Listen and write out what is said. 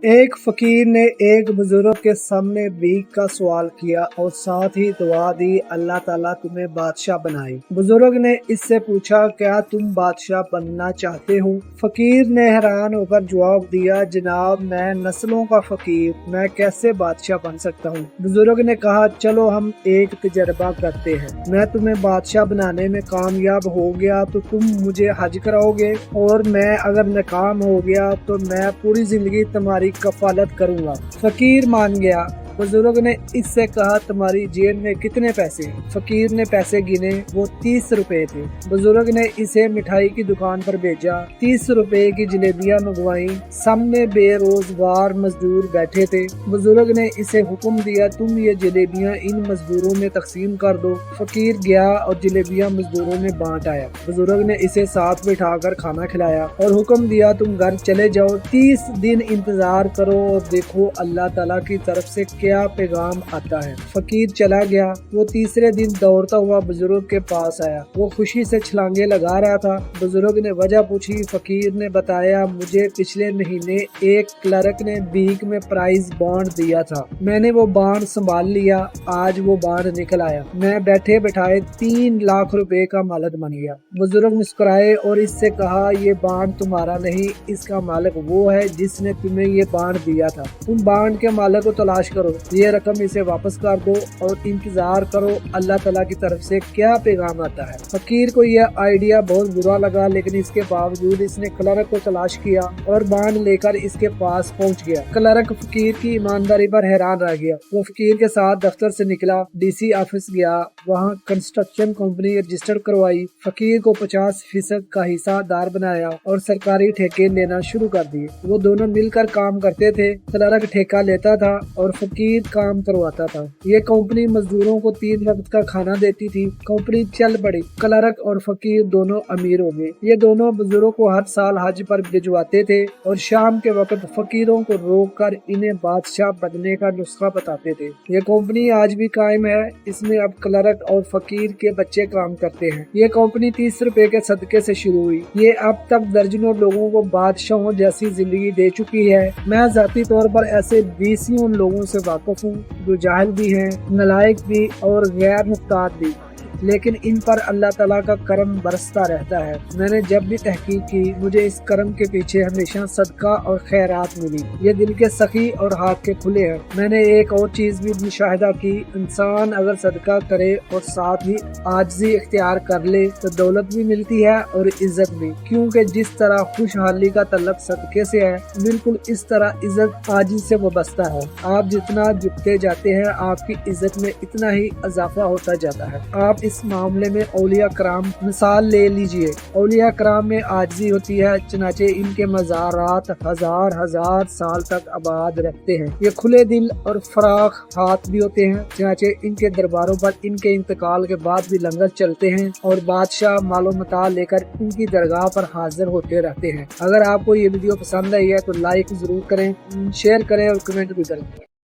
ایک فقیر نے ایک بزرگ کے سامنے بھیک کا سوال کیا اور ساتھ ہی دعا دی، اللہ تعالیٰ تمہیں بادشاہ بنائے۔ بزرگ نے اس سے پوچھا، کیا تم بادشاہ بننا چاہتے ہو؟ فقیر نے حیران ہو کر جواب دیا، جناب میں نسلوں کا فقیر، میں کیسے بادشاہ بن سکتا ہوں؟ بزرگ نے کہا، چلو ہم ایک تجربہ کرتے ہیں، میں تمہیں بادشاہ بنانے میں کامیاب ہو گیا تو تم مجھے حج کراؤ گے، اور میں اگر ناکام ہو گیا تو میں پوری زندگی تمہاری کفالت کروں گا۔ فقیر مان گیا۔ بزرگ نے اس سے کہا، تمہاری جیب میں کتنے پیسے ہیں؟ فقیر نے پیسے گنے، وہ 30 روپے تھے۔ بزرگ نے اسے مٹھائی کی دکان پر بھیجا، 30 روپے کی جلیبیاں منگوائیں، سامنے بے روزگار مزدور بیٹھے تھے۔ بزرگ نے اسے حکم دیا، تم یہ جلیبیاں ان مزدوروں میں تقسیم کر دو۔ فقیر گیا اور جلیبیاں مزدوروں میں بانٹ آیا۔ بزرگ نے اسے ساتھ بٹھا کر کھانا کھلایا اور حکم دیا، تم گھر چلے جاؤ، 30 دن انتظار کرو اور دیکھو اللہ تعالیٰ کی طرف سے کیا پیغام آتا ہے۔ فقیر چلا گیا۔ وہ تیسرے دن دوڑتا ہوا بزرگ کے پاس آیا، وہ خوشی سے چھلانگے لگا رہا تھا۔ بزرگ نے وجہ پوچھی۔ فقیر نے بتایا، مجھے پچھلے مہینے ایک کلرک نے بھیک میں پرائز بانڈ دیا تھا، میں نے وہ بانڈ سنبھال لیا، آج وہ بانڈ نکل آیا، میں بیٹھے بٹھائے 3 لاکھ روپے کا مالک بن گیا۔ بزرگ مسکرائے اور اس سے کہا، یہ بانڈ تمہارا نہیں، اس کا مالک وہ ہے جس نے تمہیں یہ بانڈ دیا تھا، تم بانڈ کے مالک کو تلاش کرو، یہ رقم اسے واپس کر دو اور انتظار کرو اللہ تعالیٰ کی طرف سے کیا پیغام آتا ہے۔ فقیر کو یہ آئیڈیا بہت برا لگا، لیکن اس کے باوجود اس نے کلرک کو تلاش کیا اور بانڈ لے کر اس کے پاس پہنچ گیا۔ کلرک فقیر کی ایمانداری پر حیران رہ گیا۔ وہ فقیر کے ساتھ دفتر سے نکلا، ڈی سی آفس گیا، وہاں کنسٹرکشن کمپنی رجسٹر کروائی، فقیر کو 50% کا حصہ دار بنایا اور سرکاری ٹھیکے لینا شروع کر دیے۔ وہ دونوں مل کر کام کرتے تھے، کلرک ٹھیکہ لیتا تھا اور فقیر کام کرواتا تھا۔ یہ کمپنی مزدوروں کو 3 وقت کا کھانا دیتی تھی۔ کمپنی چل پڑی، کلرک اور فقیر دونوں امیر ہو گئے۔ یہ دونوں بزرگوں کو ہر سال حج پر بھجواتے تھے اور شام کے وقت فقیروں کو روک کر انہیں بادشاہ بننے کا نسخہ بتاتے تھے۔ یہ کمپنی آج بھی قائم ہے، اس میں اب کلرک اور فقیر کے بچے کام کرتے ہیں۔ یہ کمپنی 30 روپے کے صدقے سے شروع ہوئی، یہ اب تک درجنوں لوگوں کو بادشاہوں جیسی زندگی دے چکی ہے۔ میں ذاتی طور پر ایسے 20 لوگوں سے واقف ہوں جو جاہل بھی ہیں، نالائق بھی اور غیر محتاط بھی، لیکن ان پر اللہ تعالیٰ کا کرم برستا رہتا ہے۔ میں نے جب بھی تحقیق کی، مجھے اس کرم کے پیچھے ہمیشہ صدقہ اور خیرات ملی۔ یہ دل کے سخی اور ہاتھ کے کھلے ہیں۔ میں نے ایک اور چیز بھی مشاہدہ کی، انسان اگر صدقہ کرے اور ساتھ ہی عاجزی اختیار کر لے تو دولت بھی ملتی ہے اور عزت بھی، کیونکہ جس طرح خوشحالی کا تعلق صدقے سے ہے، بالکل اس طرح عزت عاجزی سے وابستہ ہے۔ آپ جتنا جھکتے جاتے ہیں، آپ کی عزت میں اتنا ہی اضافہ ہوتا جاتا ہے۔ آپ اس معاملے میں اولیاء کرام مثال لے لیجئے۔ اولیاء کرام میں عاجزی ہوتی ہے، چنانچہ ان کے مزارات ہزار سال تک آباد رہتے ہیں۔ یہ کھلے دل اور فراخ ہاتھ بھی ہوتے ہیں، چنانچہ ان کے درباروں پر ان کے انتقال کے بعد بھی لنگر چلتے ہیں اور بادشاہ مال و متاع لے کر ان کی درگاہ پر حاضر ہوتے رہتے ہیں۔ اگر آپ کو یہ ویڈیو پسند آئی ہے تو لائک ضرور کریں، شیئر کریں اور کمنٹ بھی کریں۔